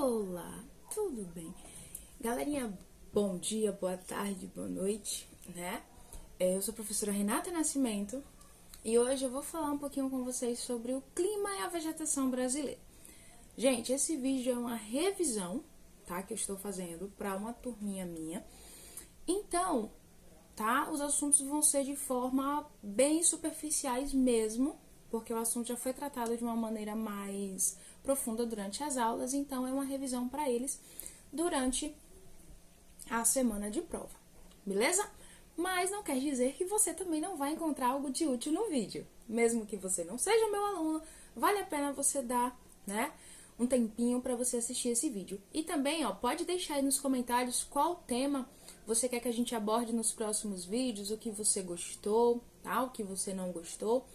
Olá, tudo bem? Galerinha, bom dia, boa tarde, boa noite, né? Eu sou a professora Renata Nascimento e hoje eu vou falar um pouquinho com vocês sobre o clima e a vegetação brasileira. Gente, esse vídeo é uma revisão, tá? Que eu estou fazendo para uma turminha minha. Então, tá? Os assuntos vão ser de forma bem superficiais mesmo, porque o assunto já foi tratado de uma maneira mais profunda durante as aulas, então é uma revisão para eles durante a semana de prova, beleza? Mas não quer dizer que você também não vai encontrar algo de útil no vídeo. Mesmo que você não seja meu aluno, vale a pena você dar, né, um tempinho para você assistir esse vídeo. E também, pode deixar aí nos comentários qual tema você quer que a gente aborde nos próximos vídeos, o que você gostou, tá? O que você não gostou.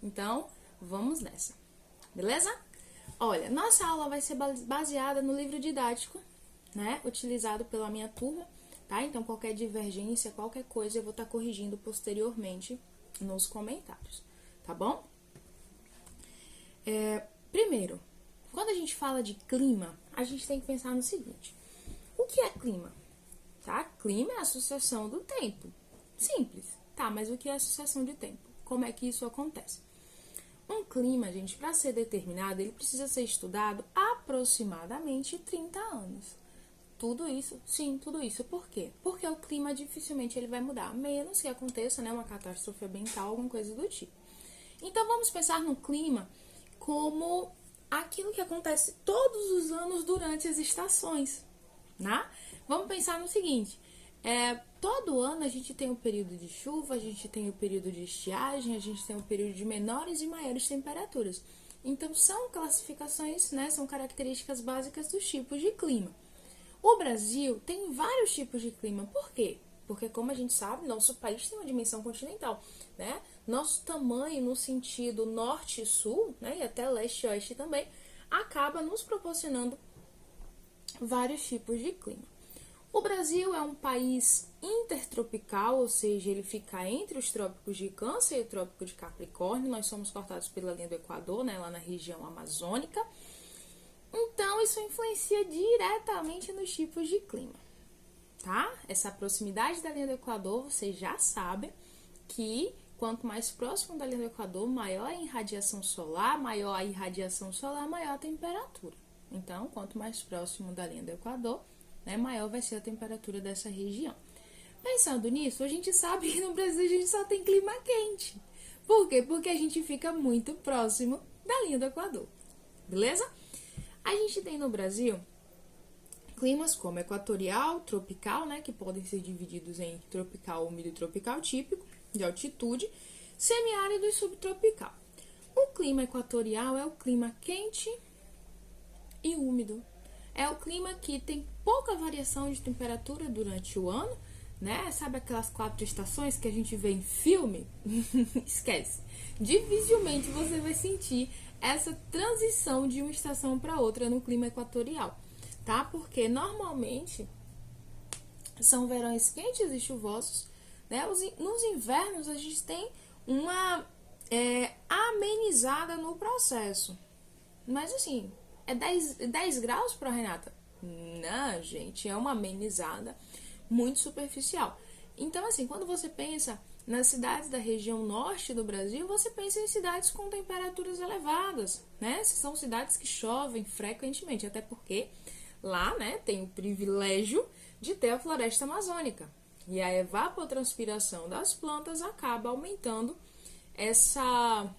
Então, vamos nessa, beleza? Olha, nossa aula vai ser baseada no livro didático, né? Utilizado pela minha turma, tá? Então, qualquer divergência, qualquer coisa, eu vou estar corrigindo posteriormente nos comentários, tá bom? Primeiro, quando a gente fala de clima, a gente tem que pensar no seguinte: o que é clima? Tá? Clima é a associação do tempo. Simples. Tá, mas o que é associação de tempo? Como é que isso acontece? Um clima, gente, para ser determinado, ele precisa ser estudado aproximadamente 30 anos. Tudo isso? Sim, tudo isso. Por quê? Porque o clima dificilmente ele vai mudar, a menos que aconteça, né, uma catástrofe ambiental, alguma coisa do tipo. Então, vamos pensar no clima como aquilo que acontece todos os anos durante as estações, né? Vamos pensar no seguinte: todo ano a gente tem um período de chuva, a gente tem o período de estiagem, a gente tem um período de menores e maiores temperaturas. Então, são classificações, né? São características básicas dos tipos de clima. O Brasil tem vários tipos de clima. Por quê? Porque, como a gente sabe, nosso país tem uma dimensão continental, né? Nosso tamanho no sentido norte e sul, né? E até leste e oeste também, acaba nos proporcionando vários tipos de clima. O Brasil é um país intertropical, ou seja, ele fica entre os trópicos de Câncer e o trópico de Capricórnio. Nós somos cortados pela linha do Equador, né, lá na região amazônica. Então, isso influencia diretamente nos tipos de clima, tá? Essa proximidade da linha do Equador, vocês já sabem que quanto mais próximo da linha do Equador, maior a irradiação solar, maior a temperatura. Então, quanto mais próximo da linha do Equador, né, maior vai ser a temperatura dessa região. Pensando nisso, a gente sabe que no Brasil a gente só tem clima quente. Por quê? Porque a gente fica muito próximo da linha do Equador, beleza? A gente tem no Brasil climas como equatorial, tropical, né, que podem ser divididos em tropical úmido e tropical típico, de altitude, semiárido e subtropical. O clima equatorial é o clima quente e úmido. É o clima que tem pouca variação de temperatura durante o ano, né? Sabe aquelas 4 estações que a gente vê em filme? Esquece. Dificilmente você vai sentir essa transição de uma estação para outra no clima equatorial, tá? Porque normalmente são verões quentes e chuvosos, né? Nos invernos a gente tem uma amenizada no processo. Mas assim, é 10 graus para Renata? Não, gente, é uma amenizada muito superficial. Então, assim, quando você pensa nas cidades da região norte do Brasil, você pensa em cidades com temperaturas elevadas, né? São cidades que chovem frequentemente, até porque lá, né, tem o privilégio de ter a floresta amazônica. E a evapotranspiração das plantas acaba aumentando essa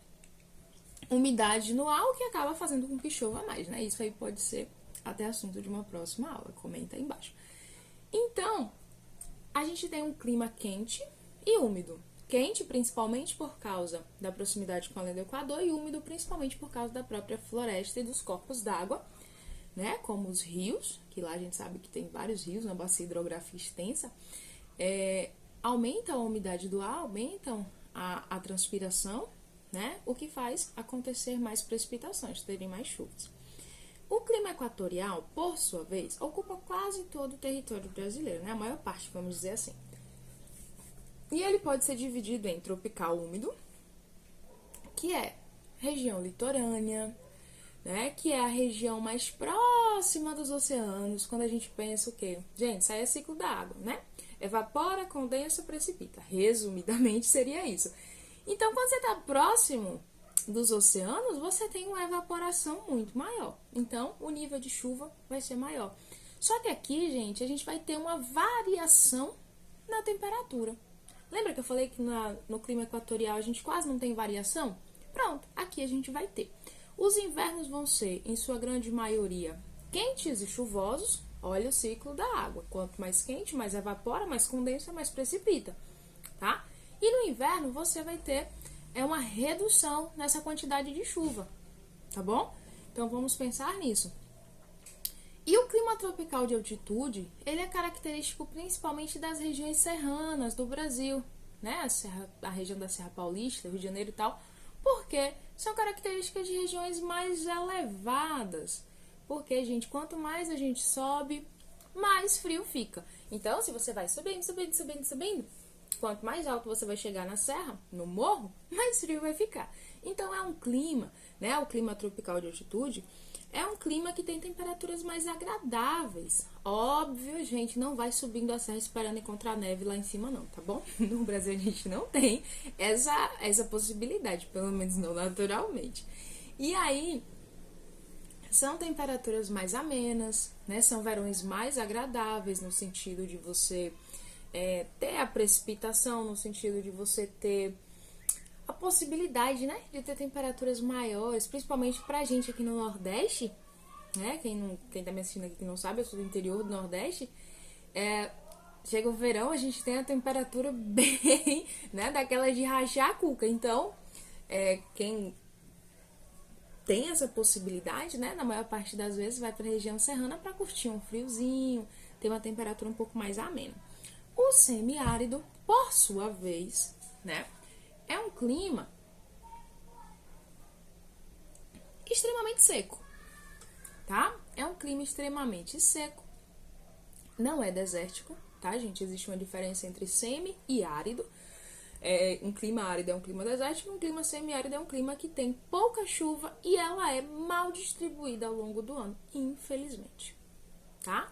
umidade no ar, o que acaba fazendo com que chova mais, né? Isso aí pode ser até assunto de uma próxima aula, comenta aí embaixo. Então, a gente tem um clima quente e úmido. Quente principalmente por causa da proximidade com a linha do Equador e úmido principalmente por causa da própria floresta e dos corpos d'água, né? Como os rios, que lá a gente sabe que tem vários rios, uma bacia hidrográfica extensa, aumentam a umidade do ar, aumentam a transpiração, né? O que faz acontecer mais precipitações, terem mais chuvas. O clima equatorial, por sua vez, ocupa quase todo o território brasileiro, né? A maior parte, vamos dizer assim. E ele pode ser dividido em tropical úmido, que é região litorânea, né? Que é a região mais próxima próxima dos oceanos, quando a gente pensa o quê? Gente, isso aí é ciclo da água, né? Evapora, condensa, precipita. Resumidamente seria isso. Então, quando você está próximo dos oceanos, você tem uma evaporação muito maior. Então, o nível de chuva vai ser maior. Só que aqui, gente, a gente vai ter uma variação na temperatura. Lembra que eu falei que no clima equatorial a gente quase não tem variação? Pronto, aqui a gente vai ter. Os invernos vão ser, em sua grande maioria, quentes e chuvosos. Olha o ciclo da água. Quanto mais quente, mais evapora, mais condensa, mais precipita, tá? E no inverno você vai ter uma redução nessa quantidade de chuva, tá bom? Então vamos pensar nisso. E o clima tropical de altitude, ele é característico principalmente das regiões serranas do Brasil, né? A região da Serra Paulista, Rio de Janeiro e tal, porque são características de regiões mais elevadas. Porque, gente, quanto mais a gente sobe, mais frio fica. Então, se você vai subindo, subindo, subindo, subindo, quanto mais alto você vai chegar na serra, no morro, mais frio vai ficar. Então, é um clima, né? O clima tropical de altitude é um clima que tem temperaturas mais agradáveis. Óbvio, a gente não vai subindo a serra esperando encontrar neve lá em cima, não, tá bom? No Brasil, a gente não tem essa possibilidade, pelo menos não naturalmente. E aí, são temperaturas mais amenas, né? São verões mais agradáveis no sentido de você ter a precipitação, no sentido de você ter a possibilidade, né, de ter temperaturas maiores, principalmente pra gente aqui no Nordeste, né? Quem tá me assistindo aqui que não sabe, eu sou do interior do Nordeste. Chega o verão, a gente tem a temperatura bem, né, daquela de rachar a cuca. Então, quem tem essa possibilidade, né, na maior parte das vezes vai para a região serrana para curtir um friozinho, ter uma temperatura um pouco mais amena. O semiárido, por sua vez, né, é um clima extremamente seco, tá? É um clima extremamente seco, não é desértico, tá, gente? Existe uma diferença entre semi e árido. Um clima árido é um clima desértico, um clima semiárido é um clima que tem pouca chuva e ela é mal distribuída ao longo do ano, infelizmente, tá?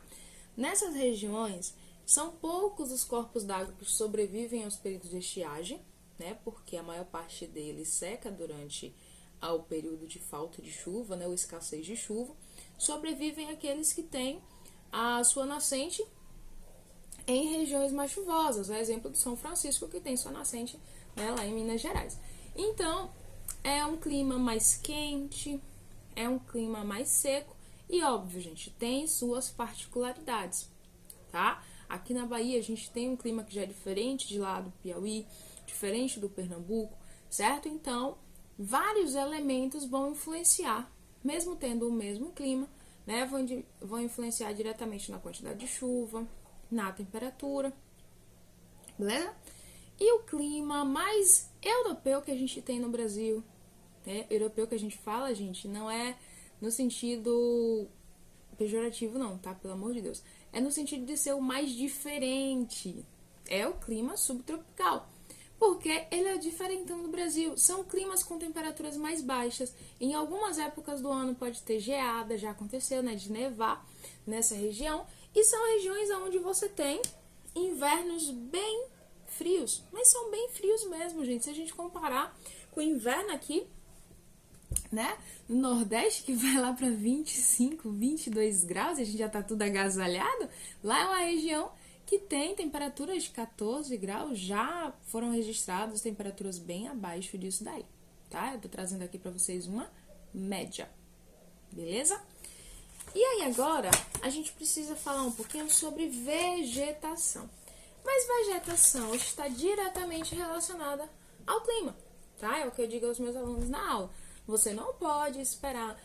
Nessas regiões, são poucos os corpos d'água que sobrevivem aos períodos de estiagem, né? Porque a maior parte deles seca durante o período de falta de chuva, né? Ou escassez de chuva. Sobrevivem aqueles que têm a sua nascente em regiões mais chuvosas, é exemplo do São Francisco, que tem sua nascente, né, lá em Minas Gerais. Então, é um clima mais quente, é um clima mais seco e, óbvio, gente, tem suas particularidades, tá? Aqui na Bahia a gente tem um clima que já é diferente de lá do Piauí, diferente do Pernambuco, certo? Então, vários elementos vão influenciar, mesmo tendo o mesmo clima, né, vão influenciar diretamente na quantidade de chuva, na temperatura, beleza? E o clima mais europeu que a gente tem no Brasil, né? Europeu que a gente fala, gente, não é no sentido pejorativo não, tá? Pelo amor de Deus. É no sentido de ser o mais diferente. É o clima subtropical. Porque ele é diferentão do Brasil. São climas com temperaturas mais baixas. Em algumas épocas do ano pode ter geada, já aconteceu, né? De nevar nessa região. E são regiões onde você tem invernos bem frios. Mas são bem frios mesmo, gente. Se a gente comparar com o inverno aqui, né, no Nordeste, que vai lá para 25, 22 graus, e a gente já tá tudo agasalhado, lá é uma região que tem temperaturas de 14 graus, já foram registradas temperaturas bem abaixo disso daí, tá? Eu tô trazendo aqui para vocês uma média, beleza? E aí agora, a gente precisa falar um pouquinho sobre vegetação. Mas vegetação está diretamente relacionada ao clima, tá? É o que eu digo aos meus alunos na aula. Você não pode esperar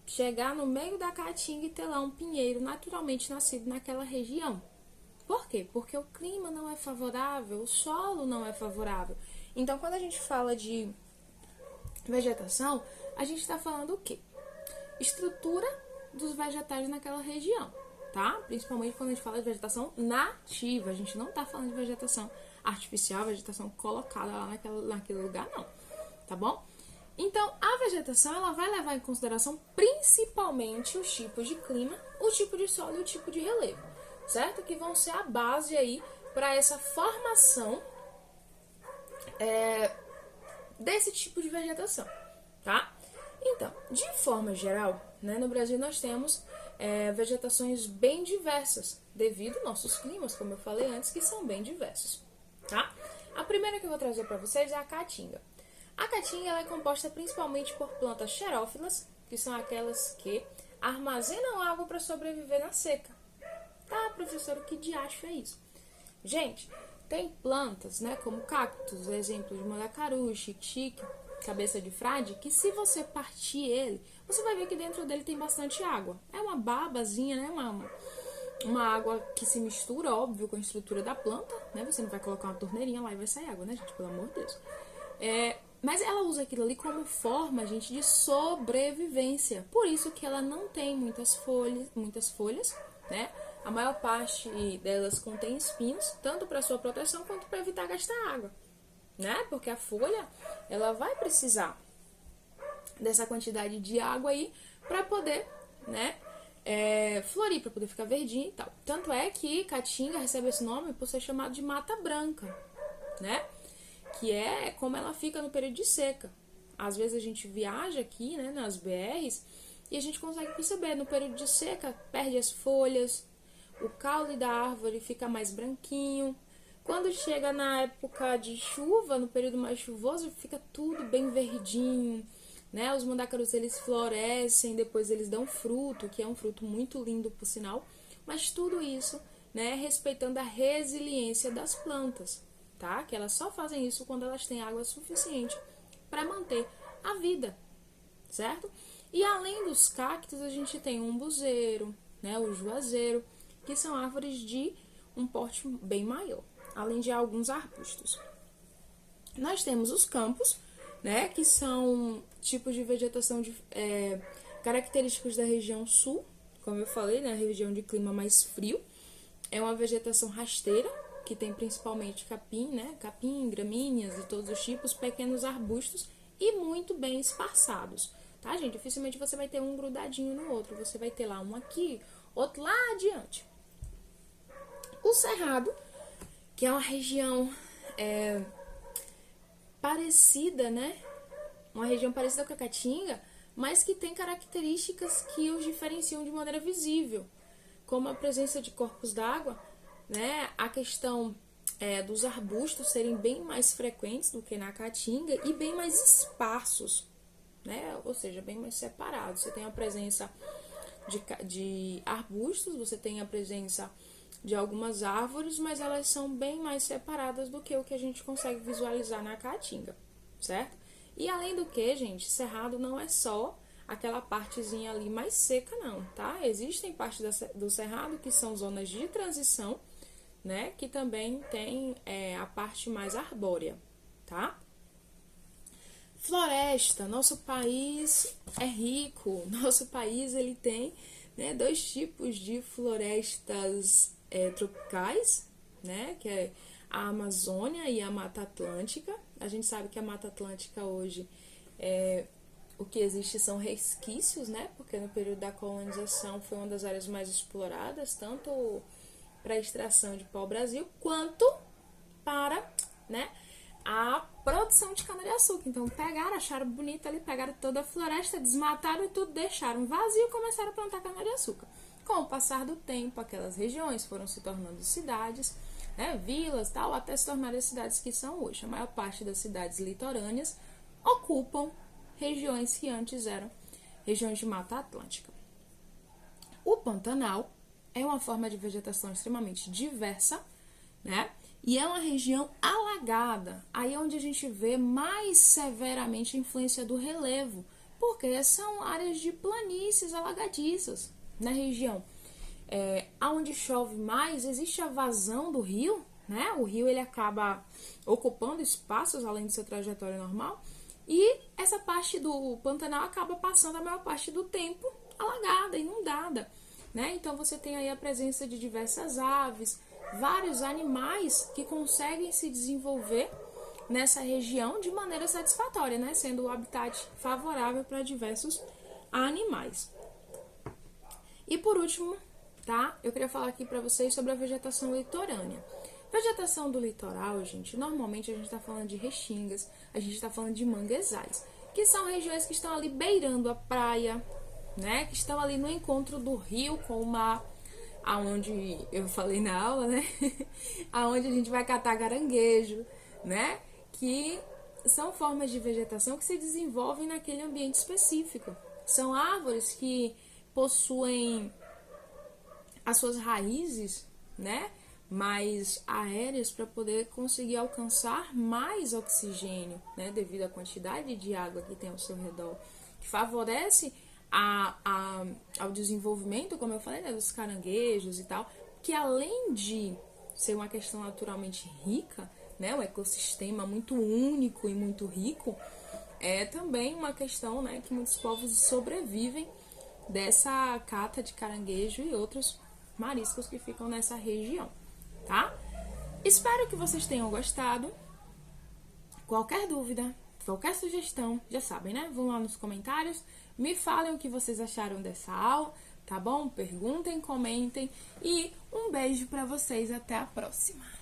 chegar no meio da caatinga e ter lá um pinheiro naturalmente nascido naquela região. Por quê? Porque o clima não é favorável, o solo não é favorável. Então, quando a gente fala de vegetação, a gente está falando o quê? Estrutura dos vegetais naquela região, tá? Principalmente quando a gente fala de vegetação nativa. A gente não está falando de vegetação artificial, vegetação colocada lá naquele lugar, não. Tá bom? Então, a vegetação ela vai levar em consideração principalmente os tipos de clima, o tipo de solo e o tipo de relevo, certo? Que vão ser a base aí para essa formação desse tipo de vegetação, tá? Então, de forma geral, né, no Brasil nós temos vegetações bem diversas, devido aos nossos climas, como eu falei antes, que são bem diversos, tá? A primeira que eu vou trazer para vocês é a caatinga. A caatinga ela é composta principalmente por plantas xerófilas, que são aquelas que armazenam água para sobreviver na seca. Tá, professor, o que diacho é isso? Gente, tem plantas, né, como cactos, exemplo de mandacaru, xique-xique, cabeça de frade, que se você partir ele, você vai ver que dentro dele tem bastante água. É uma babazinha, né, uma água que se mistura, óbvio, com a estrutura da planta, né? Você não vai colocar uma torneirinha lá e vai sair água, né, gente? Pelo amor de Deus. Mas ela usa aquilo ali como forma, gente, de sobrevivência. Por isso que ela não tem muitas folhas, né? A maior parte delas contém espinhos, tanto para sua proteção quanto para evitar gastar água, né? Porque a folha, ela vai precisar dessa quantidade de água aí para poder, né, florir, para poder ficar verdinha e tal. Tanto é que caatinga recebe esse nome por ser chamado de mata branca, né? Que é como ela fica no período de seca. Às vezes a gente viaja aqui, né, nas BRs e a gente consegue perceber, no período de seca perde as folhas, o caule da árvore fica mais branquinho. Quando chega na época de chuva, no período mais chuvoso, fica tudo bem verdinho, né? Os mandacarus eles florescem, depois eles dão fruto, que é um fruto muito lindo por sinal, mas tudo isso, né, respeitando a resiliência das plantas, tá? Que elas só fazem isso quando elas têm água suficiente para manter a vida, certo? E além dos cactos, a gente tem o umbuzeiro, né, o juazeiro, que são árvores de um porte bem maior, além de alguns arbustos. Nós temos os campos, né, que são tipos de vegetação característicos da região sul, como eu falei, né, região de clima mais frio. É uma vegetação rasteira, que tem principalmente capim, né, capim, gramíneas de todos os tipos, pequenos arbustos e muito bem esparçados, tá, gente? Dificilmente você vai ter um grudadinho no outro, você vai ter lá um aqui, outro lá adiante. O cerrado, que é uma região parecida, né? Uma região parecida com a caatinga, mas que tem características que os diferenciam de maneira visível, como a presença de corpos d'água, né? A questão dos arbustos serem bem mais frequentes do que na caatinga e bem mais esparsos, né? Ou seja, bem mais separados. Você tem a presença de arbustos, você tem a presença de algumas árvores, mas elas são bem mais separadas do que o que a gente consegue visualizar na caatinga, certo? E além do que, gente, cerrado não é só aquela partezinha ali mais seca, não, tá? Existem partes do cerrado que são zonas de transição, né? Que também tem a parte mais arbórea, tá? Floresta, nosso país é rico, nosso país ele tem, né, dois tipos de florestas tropicais, né, que é a Amazônia e a Mata Atlântica. A gente sabe que a Mata Atlântica hoje, o que existe são resquícios, né, porque no período da colonização foi uma das áreas mais exploradas, tanto para a extração de pau-brasil, quanto para, né, a produção de cana-de-açúcar. Então pegaram, acharam bonito ali, pegaram toda a floresta, desmataram e tudo, deixaram vazio e começaram a plantar cana-de-açúcar. Com o passar do tempo, aquelas regiões foram se tornando cidades, né, vilas, tal, até se tornarem as cidades que são hoje. A maior parte das cidades litorâneas ocupam regiões que antes eram regiões de Mata Atlântica. O Pantanal é uma forma de vegetação extremamente diversa, né? E é uma região alagada, aí é onde a gente vê mais severamente a influência do relevo, porque são áreas de planícies alagadiças na região. Onde chove mais, existe a vazão do rio, né? O rio ele acaba ocupando espaços além de sua trajetória normal, e essa parte do Pantanal acaba passando a maior parte do tempo alagada, inundada, né? Então você tem aí a presença de diversas aves, vários animais que conseguem se desenvolver nessa região de maneira satisfatória, né? Sendo o habitat favorável para diversos animais. E por último, tá? Eu queria falar aqui para vocês sobre a vegetação litorânea. Vegetação do litoral, gente, normalmente a gente está falando de restingas, a gente está falando de manguezais, que são regiões que estão ali beirando a praia, né? Que estão ali no encontro do rio com o mar, aonde eu falei na aula, né? Aonde a gente vai catar caranguejo, né? Que são formas de vegetação que se desenvolvem naquele ambiente específico. São árvores que possuem as suas raízes, né, mais aéreas para poder conseguir alcançar mais oxigênio, né, devido à quantidade de água que tem ao seu redor, que favorece ao desenvolvimento, como eu falei, né, dos caranguejos e tal, que além de ser uma questão naturalmente rica, né, um ecossistema muito único e muito rico, é também uma questão, né, que muitos povos sobrevivem dessa cata de caranguejo e outros mariscos que ficam nessa região, tá? Espero que vocês tenham gostado. Qualquer dúvida, qualquer sugestão, já sabem, né? Vão lá nos comentários, me falem o que vocês acharam dessa aula, tá bom? Perguntem, comentem e um beijo pra vocês, até a próxima!